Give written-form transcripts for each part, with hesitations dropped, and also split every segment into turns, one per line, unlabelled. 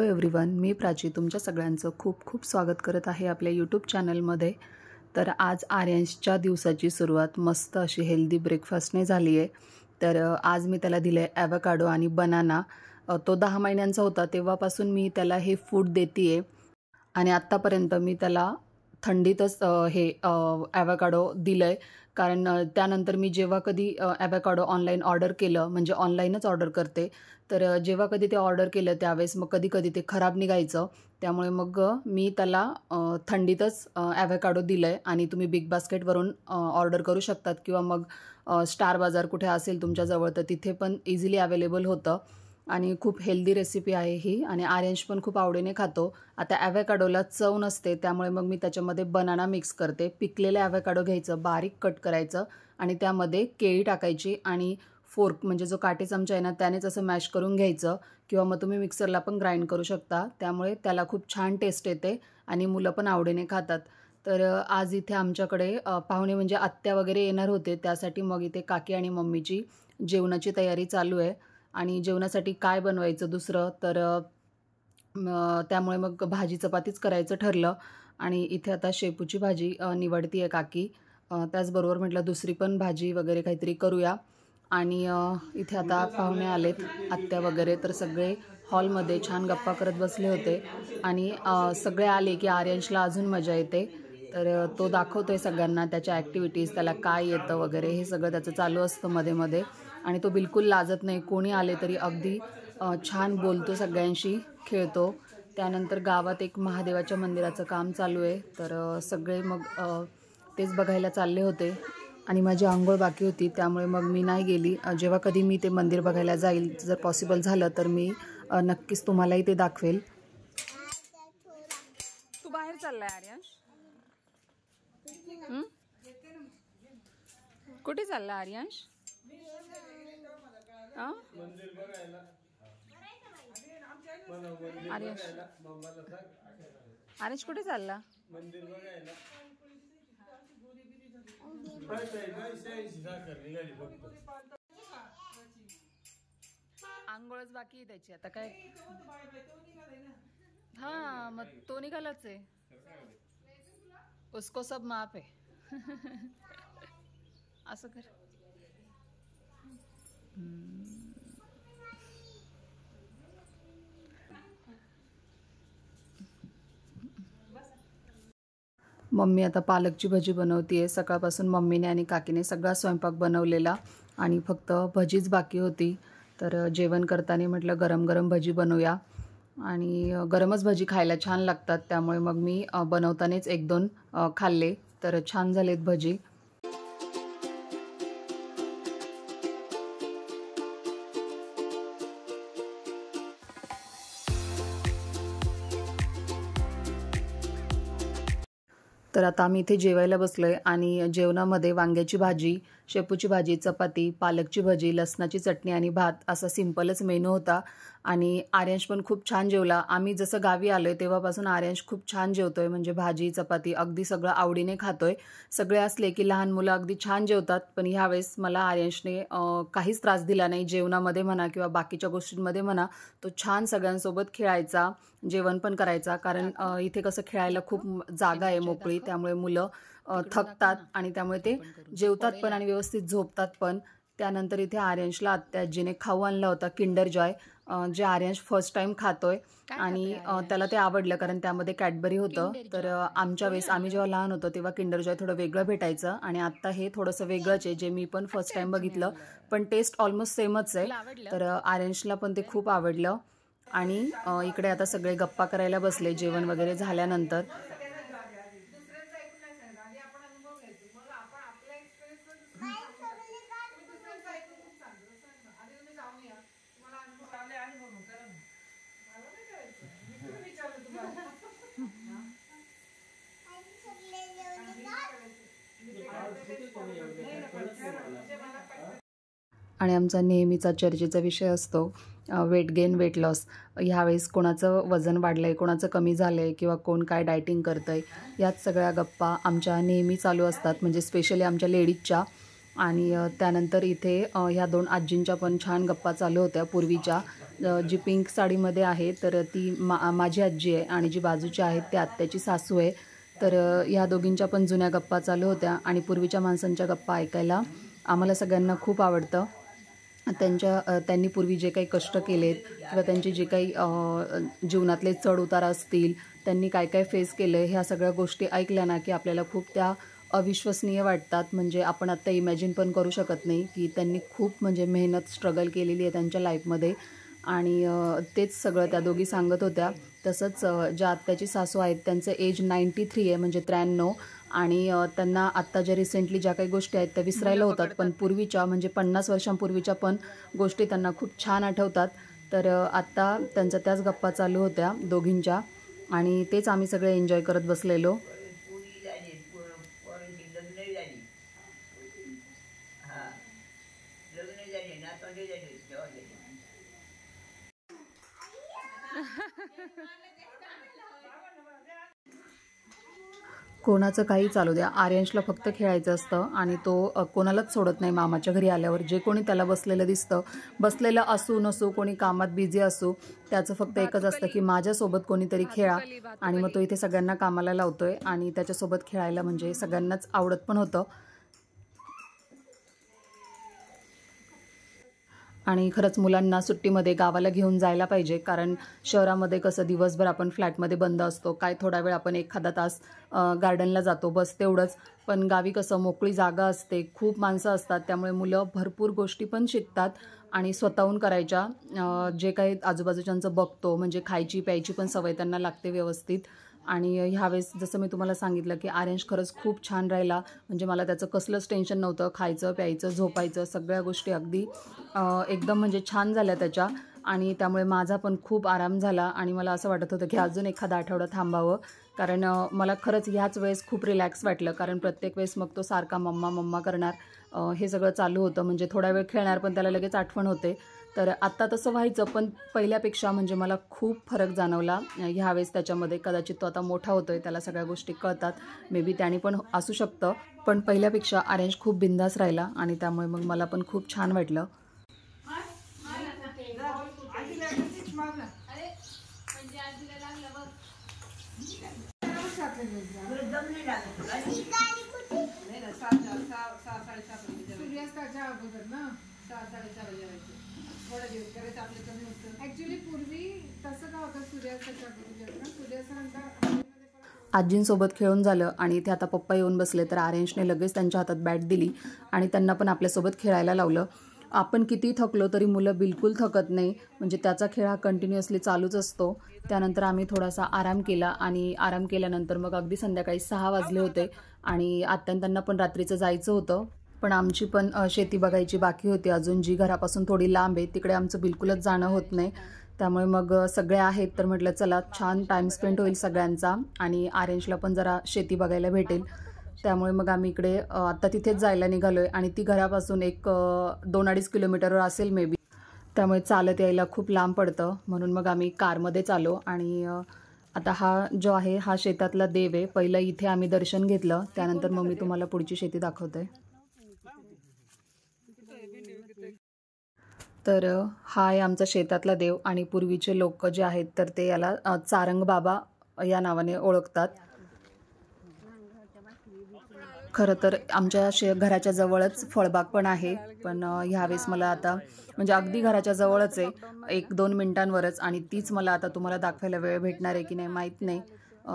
Hello everyone, मी प्राची तुमच्या सगळ्यांचं खूप खूप स्वागत करत आहे आपल्या यूट्यूब चॅनलमध्ये। तर आज आर्यनच्या दिवसाची सुरुवात मस्त अशी हेल्दी ब्रेकफास्टने झाली आहे। तर आज मी त्याला दिले ॲवोकाडो आणि बनाना। तो 10 महिन्यांचा होता तेव्हापासून मी त्याला हे फूड देते आणि आत्तापर्यंत मी त्याला थंडीतच हे ॲवोकाडो दिलंय। कारण त्यानंतर मी जेव्हा कधी ॲवोकाडो ऑनलाईन ऑर्डर केलं, म्हणजे ऑनलाईनच ऑर्डर करते, तर जेव्हा कधी ते ऑर्डर केलं त्यावेळेस मग कधी ते खराब निघायचं। त्यामुळे मग मी त्याला थंडीतच ॲवोकाडो दिलंय आणि तुम्ही बिग बास्केटवरून ऑर्डर करू शकतात किंवा मग स्टार बाजार कुठे असेल तुमच्याजवळ तर तिथे पण इझिली अवेलेबल होतं। आणि खूप हेल्दी रेसिपी आहे ही आणि आर्यंश पण खूप आवडीने खातो। आता ॲवोकाडोला चव नसते त्यामुळे मग मी त्याच्यामध्ये बनाना मिक्स करते। पिकलेले ॲवोकाडो घ्यायचं, बारीक कट करायचं आणि त्यामध्ये केळी टाकायची आणि फोर्क म्हणजे जो काटे चमचा आहे ना त्यानेच असं मॅश करून घ्यायचं किंवा मग तुम्ही मिक्सरला पण ग्राइंड करू शकता। त्यामुळे त्याला खूप छान टेस्ट येते आणि मुलं पण आवडीने खातात। तर आज इथे आमच्याकडे पाहुणे म्हणजे आत्या वगैरे येणार होते, त्यासाठी मग इथे काकी आणि मम्मीची जेवणाची तयारी चालू आहे। आणि जेवणासाठी काय बनवायचं दुसरं तर त्यामुळे मग भाजी चपातीच करायचं ठरलं आणि इथे आता शेपूची भाजी निवडती आहे काकी। त्याचबरोबर म्हटलं दुसरी पण भाजी वगैरे काहीतरी करूया। आणि इथे आता पाहुणे आलेत आत्या वगैरे, तर सगळे हॉलमध्ये छान गप्पा करत बसले होते आणि सगळे आले की आर्यंशला अजून मजा येते। तर तो दाखवतोय सगळ्यांना त्याच्या ॲक्टिव्हिटीज, त्याला काय येतं वगैरे हे सगळं त्याचं चालू असतं मध्ये मध्ये आणि तो बिलकुल लाजत नाही। कोणी आले तरी अगदी छान बोलतो, सगळ्यांशी खेळतो। त्यानंतर गावात एक महादेवाच्या मंदिराचं काम चालू आहे, तर सगळे मग तेच बघायला चालले होते आणि माझी अंघोळ बाकी होती त्यामुळे मग मी नाही गेली। जेव्हा कधी मी ते मंदिर बघायला जाईल, जर पॉसिबल झालं तर मी नक्कीच तुम्हालाही ते दाखवेल।
तू बाहेर चाललाय आर्यंश? कुठे चालला आर्यंश? आर्यंश कुठे चालला? आंघोळच बाकी आहे त्याची आता काय। हाँ मग तो निघालाच आहे, उसको सब माफ है। असं कर।
मम्मी आता पालकची भजी बनवतीये। सकाळपासून मम्मीने आणि काकीने सगळा स्वयंपाक बनवलेला आणि फक्त भजीच बाकी होती। तर जेवण करताना म्हटलं गरम गरम भजी बनवूया आणि गरमच भजी खायला छान लागतात, त्यामुळे मग मी बनवतानाच 1-2 खाल्ले, तर छान झालेत भजी। तर आता आम्ही इथे जेवायला बसलोय आणि जेवणामध्ये वांग्याची भाजी, शेपूची भाजी, चपाती, पालकची भजी, लसणाची चटणी आणि भात असा सिंपलच मेनू होता। आणि आर्यंश पण खूप छान जेवला। आम्ही जसं गावी आलोय तेव्हापासून आर्यंश खूप छान जेवतोय, म्हणजे भाजी चपाती अगदी सगळं आवडीने खातोय। सगळे असले की लहान मुलं अगदी छान जेवतात, पण ह्यावेळेस मला आर्यंशने काहीच त्रास दिला नाही जेवणामध्ये म्हणा किंवा बाकीच्या गोष्टींमध्ये म्हणा। तो छान सगळ्यांसोबत खेळायचा, जेवण पण करायचा, कारण इथे कसं खेळायला खूप जागा आहे मोकळी, त्यामुळे मुलं थकतात आणि त्यामुळे ते जेवतात पण आणि व्यवस्थित झोपतात पण। त्यानंतर इथे आर्यंशला आत्याजीने खाऊ आणला होता किंडर जॉय, जे आर्यंश फर्स्ट टाइम खातोय आणि त्याला ते आवडलं कारण त्यामध्ये कॅडबरी होतं। तर आमच्या वेळेस आम्ही जेव्हा लहान होतो तेव्हा किंडर जॉय थोडं वेगळं भेटायचं आणि आता हे थोडंसं वेगळंच आहे, जे मी पण फर्स्ट टाइम बघितलं, पण टेस्ट ऑलमोस्ट सेमच आहे। तर आर्यंशला पण ते खूप आवडलं आणि इकडे आता सगळे गप्पा करायला बसले जेवण वगैरे झाल्यानंतर। आणि आमचा नेहमीचा चर्चेचा विषय असतो वेट गेन वेट लॉस। ह्यावेळेस कोणाचं वजन वाढलं आहे, कोणाचं कमी झालं आहे किंवा कोण काय डायटिंग करतं आहे, याच सगळ्या गप्पा आमच्या नेहमी चालू असतात, म्हणजे स्पेशली आमच्या लेडीजच्या। आणि त्यानंतर इथे ह्या 2 आजींच्या पण छान गप्पा चालू होत्या पूर्वीच्या। जी पिंक साडीमध्ये आहे तर ती माझी आजी आहे आणि जी बाजूची आहेत ते आत्याची सासू आहे. तर ह्या दोघींच्या पण जुन्या गप्पा चालू होत्या आणि पूर्वीच्या माणसांच्या गप्पा ऐकायला आम्हाला सगळ्यांना खूप आवडतं. त्यांनी पूर्वी जे काही कष्ट केलेत किंवा त्यांचे जे काही जीवनातले चढ-उतार असतील, त्यांनी काय काय फेस केलं ह्या सगळ्या गोष्टी ऐकल्या ना की आपल्याला खूप त्या अविश्वसनीय वाटतात. म्हणजे आपण आत्ता इमॅजिन पण करू शकत नाही की त्यांनी खूप म्हणजे मेहनत स्ट्रगल केलेली आहे त्यांच्या लाईफमध्ये आणि तेच सगळं त्या दोघी सांगत होत्या. तसंच ज्या आत्याची सासू आहेत त्यांचं एज 93 आहे म्हणजे 93 आणि त्यांना आत्ता ज्या रिसेंटली ज्या काही गोष्टी आहेत त्या विसरायला होतात पण पूर्वीच्या म्हणजे 50 वर्षांपूर्वीच्या पण गोष्टी त्यांना खूप छान आठवतात. तर आत्ता त्यांच्या त्याच गप्पा चालू होत्या दोघींच्या आणि तेच आम्ही सगळे एन्जॉय करत बसलेलो. कोणाचं काही चालू द्या, आर्यंशला फक्त खेळायचं असतं आणि तो कोणालाच सोडत नाही. मामाच्या घरी आल्यावर जे कोणी त्याला बसलेलं दिसतं, बसलेलं असू नसू, कोणी कामात बिझी असू, त्याचं फक्त एकच असतं की माझ्यासोबत कोणीतरी खेळा. आणि मग तो इथे सगळ्यांना कामाला लावतोय आणि त्याच्यासोबत खेळायला म्हणजे सगळ्यांनाच आवडत पण होतं. आणि खरंच मुलांना सुट्टीमध्ये गावाला घेऊन जायला पाहिजे, कारण शहरामध्ये कसं दिवसभर आपण फ्लॅटमध्ये बंद असतो, काय थोडा वेळ आपण एखादा तास गार्डनला जातो बस तेवढंच. पण गावी कसं मोकळी जागा असते, खूप माणसं असतात, त्यामुळे मुलं भरपूर गोष्टी पण शिकतात आणि स्वतःहून करायच्या. जे काही आजूबाजूच्यांचं बघतो म्हणजे खायची प्यायची पण सवय त्यांना लागते व्यवस्थित. आणि ह्यावेळेस जसं मी तुम्हाला सांगितलं की आर्यंश खरंच खूप छान राहिला. म्हणजे मला त्याचं कसलंच टेन्शन नव्हतं. खायचं प्यायचं झोपायचं सगळ्या गोष्टी अगदी एकदम म्हणजे छान झाल्या त्याच्या आणि त्यामुळे माझा पण खूप आराम झाला आणि मला असं वाटत होतं की अजून एखादा आठवडा थांबावं, कारण मला खरंच ह्याच वेळेस खूप रिलॅक्स वाटलं. कारण प्रत्येक वेळेस मग तो सारखा मम्मा मम्मा करणार हे सगळं चालू होतं. म्हणजे थोडा वेळ खेळणार पण त्याला लगेच आठवण होते. तर आत्ता तसं व्हायचं पण पहिल्यापेक्षा म्हणजे मला खूप फरक जाणवला ह्यावेळेस त्याच्यामध्ये. कदाचित तो आता मोठा होतोय, त्याला सगळ्या गोष्टी कळतात, मे बी त्याने पण असू शकतं. पण पहिल्यापेक्षा आर्यंश खूप बिंदास राहिला आणि त्यामुळे मग मला पण खूप छान वाटलं. आजींसोबत खेळून झालं आणि इथे आता पप्पा येऊन बसले तर आर्यंशने लगेच त्यांच्या हातात बॅट दिली आणि त्यांना पण आपल्यासोबत खेळायला लावलं. आपण किती थकलो तरी मुलं बिलकुल थकत नाही. म्हणजे त्याचा खेळ हा कंटिन्युअसली चालूच असतो. त्यानंतर आम्ही थोडासा आराम केला आणि आराम केल्यानंतर मग अगदी संध्याकाळी 6 वाजले होते आणि त्यांना पण रात्रीचं जायचं होतं. पण आमची पण शेती बघायची बाकी होती अजून, जी घरापासून थोडी लांब आहे. तिकडे आमचं बिलकुलच जाणं होत नाही. त्यामुळे मग सगळे आहेत तर म्हटलं चला छान टाईम स्पेंड होईल सगळ्यांचा आणि आर्यंशला पण जरा शेती बघायला भेटेल. त्यामुळे मग आम्ही इकडे आत्ता तिथेच जायला निघालोय आणि ती घरापासून एक 2-2.5 किलोमीटरवर असेल मे बी. त्यामुळे चालत यायला खूप लांब पडतं, म्हणून मग आम्ही कारमध्येच आलो. आणि आता हा जो आहे हा शेतातला देव आहे. पहिलं इथे आम्ही दर्शन घेतलं, त्यानंतर मग मी तुम्हाला पुढची शेती दाखवते. तर हा आहे आमचा शेतातला देव आणि पूर्वीचे लोक जे आहेत तर ते याला चारंग बाबा या नावाने ओळखतात. खरं तर आमच्या घराच्या जवळच फळबाग पण आहे, पण ह्यावेळेस मला आता म्हणजे अगदी घराच्या जवळच आहे, 1-2 मिनिटांवरच, आणि तीच मला आता तुम्हाला दाखवायला वेळ भेटणार आहे की नाही माहीत नाही.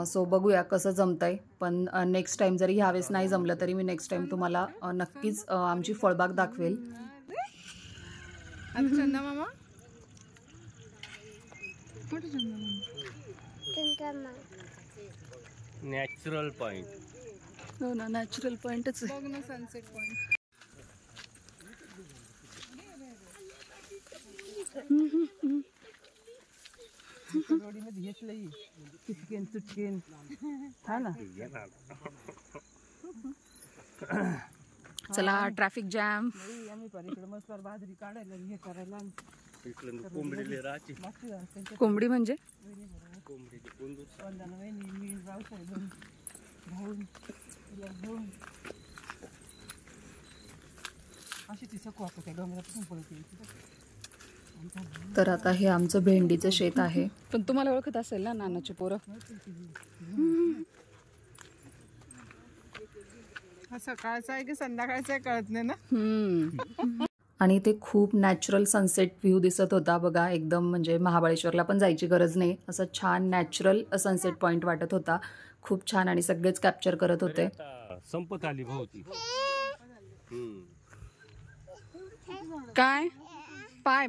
सो बघूया कसं जमतंय. पण नेक्स्ट टाईम जरी ह्यावेळेस नाही जमलं तरी मी नेक्स्ट टाईम तुम्हाला नक्कीच आमची फळबाग दाखवेल.
Natural point.
हो ना, नॅचरल पॉइंटच आहे. बघ ना सनसेट पॉइंट. रोडीमध्ये घेतलंय किचकेन चुटकेन हा ना. चला ट्रॅफिक जॅम. आम्ही पण इकडे मस्त बाजरी काढायला हे करायला.
कोंबडीले राहायची.
कोंबडी म्हणजे
कोंबडीचे कोंडू.
मी रावसाहेब भाऊन घेऊन अशी ती सकू आपण त्या डोंगरापासून पळते.
तर आता हे आमचं भेंडीचं शेत आहे. पण तुम्हाला ओळखत असेल ना नानाची पोरं.
हा सकाळचा आहे की संध्याकाळचा आहे कळत नाही ना.
आणि ते खूप नॅचरल सनसेट व्ह्यू दिसत होता बघा. एकदम म्हणजे महाबळेश्वरला पण जायची गरज नाही, असं छान नॅचरल सनसेट पॉईंट वाटत होता. खूप छान आणि सगळेच कॅप्चर करत होते.
संपत आली भोवती.
काय पाय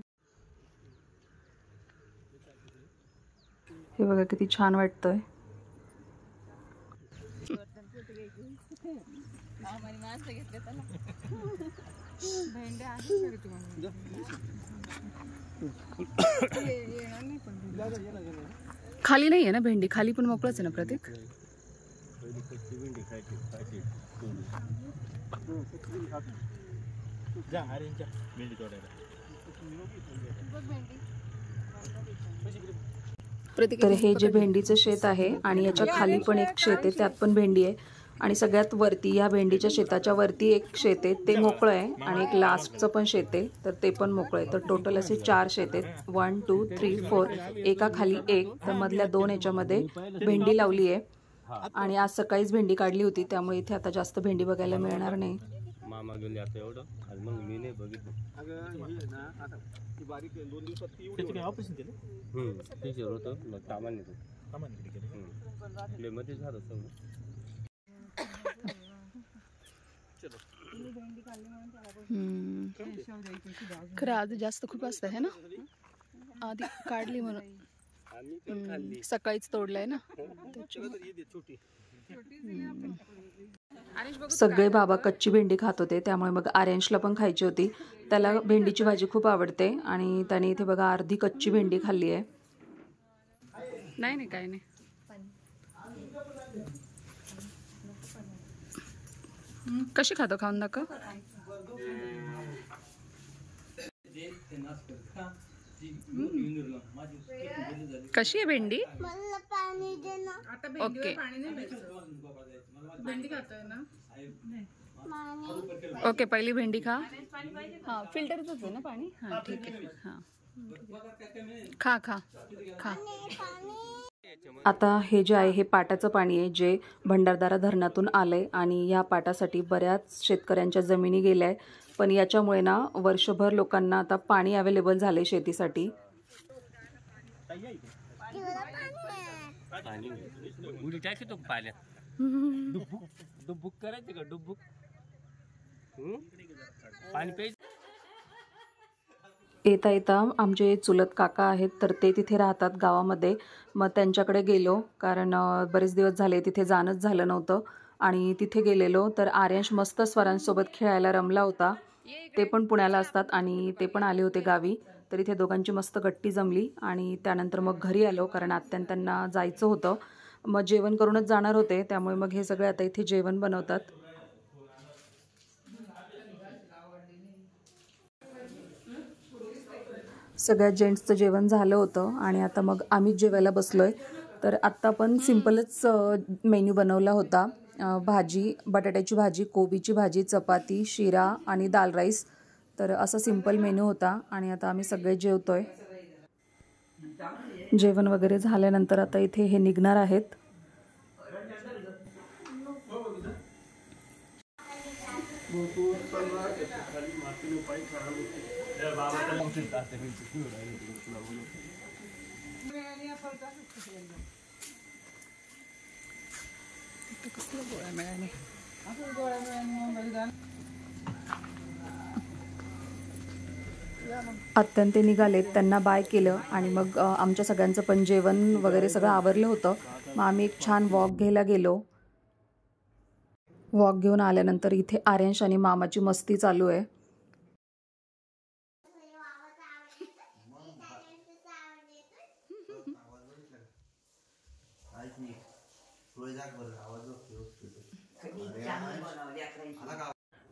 हे बघा किती छान वाटतंय. खाली नाही आहे ना भेंडी, खाली पण मोकळच आहे ना प्रतीक. तर हे जे भेंडीचं शेत आहे आणि याच्या खाली पण एक शेत आहे, त्यात पण भेंडी आहे. आणि सगळ्यात वरती या भेंडीच्या शेताच्या वरती एक शेत आहे, ते मोकळं आहे. आणि एक लास्टचं पण शेत आहे, तर ते पण मोकळं आहे. तर टोटल असे 4 शेत आहेत. 1 2 3 4, एका खाली एक. तर मधल्या 2 याच्यामध्ये भेंडी लावली आहे. आणि आज सकाळीच भेंडी काढली होती, त्यामुळे इथे आता जास्त भेंडी बघायला मिळणार नाही.
मामा गेले आता एवढं, आज मग मी नाही बघितलं. ऑपरेशन केलं होतं मग कामाने मध्ये झालं सगळं.
खरं आज जास्त खूप असतं है ना, आधी काढली म्हणून सकाळीच तोडलंय ना. सगळे बाबा कच्ची भेंडी खात होते, त्यामुळे मग आर्यांशला पण खायची होती. त्याला भेंडीची भाजी खूप आवडते आणि त्याने इथे बघा अर्धी कच्ची भेंडी खाल्ली आहे. नाही नाही काय नाही. कशी खातो, खाऊन दाखव. कशी आहे भेंडी. ओके ओके, पहिली भेंडी खा. हां फिल्टरचंच आहे ना पाणी. हां ठीक आहे. हां खा खा खा. आता हे जे आहे हे पाटाचं पाणी आहे, जे भंडारदरा धरणातून आलंय. आणि या पाटासाठी बऱ्याच शेतकऱ्यांच्या जमिनी गेल्या आहे, पण याच्यामुळे ना वर्षभर लोकांना आता पाणी अवेलेबल झालंय शेतीसाठी.
उडी टाकतो पाण्यात. डुबुक करायचं का, डुबुक पाणी प्यायचं.
येता येता आमचे चुलत काका आहेत, तर ते तिथे राहतात गावामध्ये. मग त्यांच्याकडे गेलो, कारण बरेच दिवस झाले तिथे जाणंच झालं नव्हतं. आणि तिथे गेलेलो तर आर्यांश मस्त स्वरांसोबत खेळायला रमला होता. ते पण पुण्याला असतात आणि ते पण आले होते गावी. तर इथे दोघांची मस्त गट्टी जमली. आणि त्यानंतर मग घरी आलो, कारण आत्यान त्यांना जायचं होतं. मग जेवण करूनच जाणार होते, त्यामुळे मग हे सगळे आता इथे जेवण बनवतात. सगळ्या जेंट्सचं जेवण झालं होतं आणि आता मग आम्हीच जेवायला बसलोय. तर आत्ता पण सिम्पलच मेन्यू बनवला होता. भाजी, बटाट्याची भाजी, कोबीची भाजी, चपाती, शिरा आणि दाल राईस. तर असा सिम्पल मेन्यू होता. आणि आता आम्ही सगळे जेवतोय. जेवण वगैरे झाल्यानंतर आता इथे हे निघणार आहेत. अत्यंत ते निघालेत, त्यांना बाय केलं आणि मग आमच्या सगळ्यांचं पण जेवण वगैरे सगळं आवरलं होतं. मग आम्ही एक छान वॉक घ्यायला गेलो. वॉक घेऊन आल्यानंतर इथे आर्यांश आणि मामाची मस्ती चालू आहे.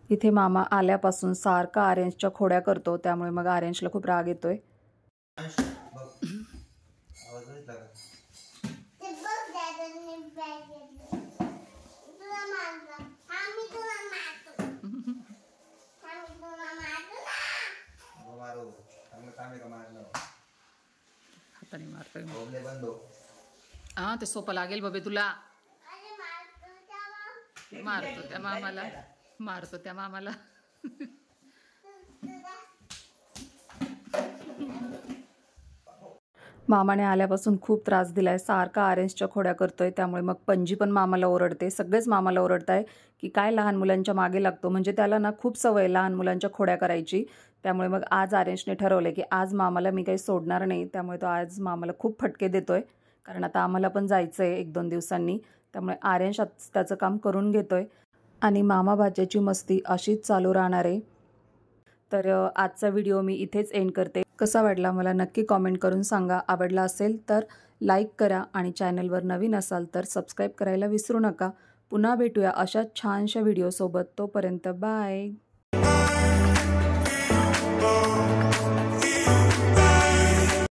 इथे मामा आल्यापासून सारखा आर्यांशच्या खोड्या करतो, त्यामुळे मग आर्यांशला खूप राग येतोय. हा ते सोपं लागेल बाबे तुला. मारतो त्या मामाला. मामाने आल्यापासून खूप त्रास दिलाय, सारखा आर्यन्सच्या खोड्या करतोय. त्यामुळे मग पणजी पण मामाला ओरडते, सगळेच मामाला ओरडताय की काय लहान मुलांच्या मागे लागतो. म्हणजे त्याला ना खूप सवय लहान मुलांच्या खोड्या करायची. त्यामुळे मग आज आर्यन्सने ठरवलं की आज मामाला मी काही सोडणार नाही. त्यामुळे तो आज मामाला खूप फटके देतोय, कारण आता आम्हाला पण जायचं आहे 1-2 दिवसांनी. त्यामुळे आर्यन्स त्याचं काम करून घेतोय आणि मामा भाच्याची मस्ती अशीच चालू राहणार आहे. तर आजचा व्हिडिओ मी इथेच एंड करते. कसा वाटला मला नक्की कॉमेंट करून सांगा. आवडला असेल तर लाईक करा आणि चॅनलवर नवीन असाल तर सबस्क्राईब करायला विसरू नका. पुन्हा भेटूया अशा छानशा व्हिडिओसोबत. तोपर्यंत बाय.